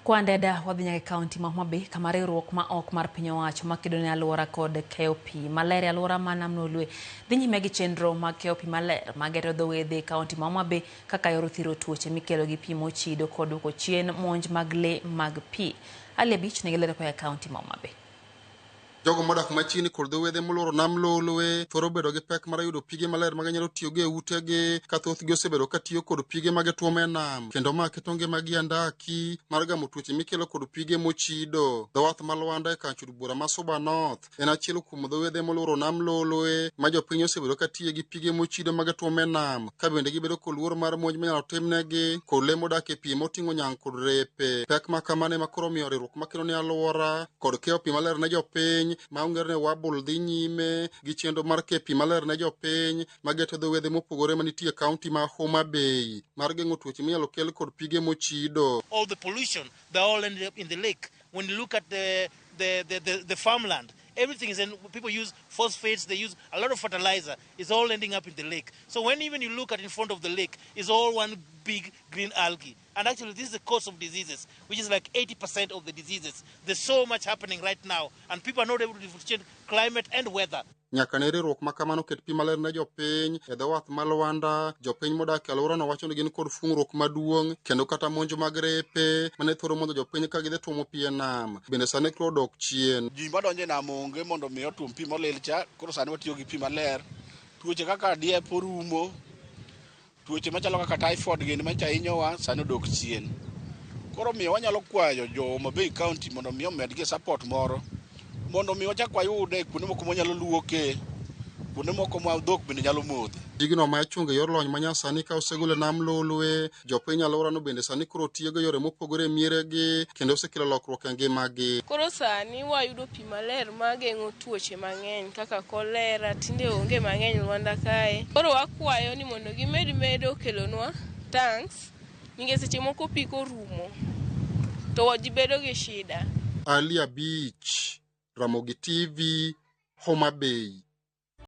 Kwandeda wadhinyake kaunti ma Homa Bay kama riwruok ma ok mar piny owacho makedo ne alwora kod keyo pi maler e alwora ma Nam Nolwe dhi nyime gi chenro mag keyo pi maler mageto dho wedhe kaunti ma Homa Bay kaka yor thiro tuoche mikelo gi pi mochido kod duoko chien monj mag le mag pi. Ali Abich nigi lero koa e kaunti ma Homa Bay. Jogo modak machiegni kod dho wedhe molworo Nam Nolwe thoro bedo gi pek mar yudo pige maler ma ginyalo tiyogo e utegi ka thothgi osebedo ka tiyo kod pige ma gituomo e nam, kendo ma keto ngimagi andaki mar gamo tuoche mikelo kod pige mochido. Dho wath ma Lwanda e kar chud bura ma Suba North en achiel kuom dho wedhe molworo Nam Nolwe ma jopiny osebedo ka tiyo gi pige mochido ma gituomo e nam, ka bende gibedo kod luoro mar monj minyalo timnegi kod le modak e pi moting'o nyang' kod repe. Pek ma kamano ema koro omiyo riwruok makelo ne alwora kod keyo pi maler ne jopiny maongere ne Wabul dhi nyime gi chenro mar keyo pi maler ne jopiny mageto dho wedhe mopogore manitie kaunti ma Homa Bay mar geng'o tuoche minyalo kel kod pige mochido. All the pollution, they all ended up in the lake. When you look at the farmland, everything is in, people use phosphates, they use a lot of fertilizer, it's all ending up in the lake. So when even you look at in front of the lake, it's all one big green algae. And actually this is the cause of diseases, which is like 80% of the diseases. There's so much happening right now, and people are not able to differentiate climate and weather. Nyaka ne riwruok ma kamano ket pi maler ne jopiny e dho wath ma Lwanda, jopiny modak e alworano wacho ni gin kod fung'ruok maduong' kendo kata monj mag repe mane thoro mondo jopiny ka gidhi tuomo pi e nam bende sani koro dok chien. Ji madonjo e nam onge mondo mi otuom pi molil cha, koro sani watiyo gi pi maler. Tuoche kaka diep orumo, tuoche machalo kaka typhoid gini macha hinyowa sani odok chien. Koro miyo wanyalo kwayo jo Homa Bay County mondo mi omedgi support moro mondo mi wachak wayude kuonde moko manyalo luoke, kuonde moko ma dhok bende nyalo modhe. Digno ma ichungo yor lony manyasani ka osegol e Nam Nolwe, jopiny alworano bende sani koro tiyo gi yore mopogore e mieregi kendo osekelo lokruok e ngimagi. Koro sani wayudo pi maler ma geng'o tuoche mang'eny kaka kolera, tinde onge mang'eny Lwanda kae. Koro wakwayo ni mondo gimedo kelonwa tanks, nikech seche moko pi korumo to ji bedo gi shida. Ali Abich, Ramogi TV, Homa Bay.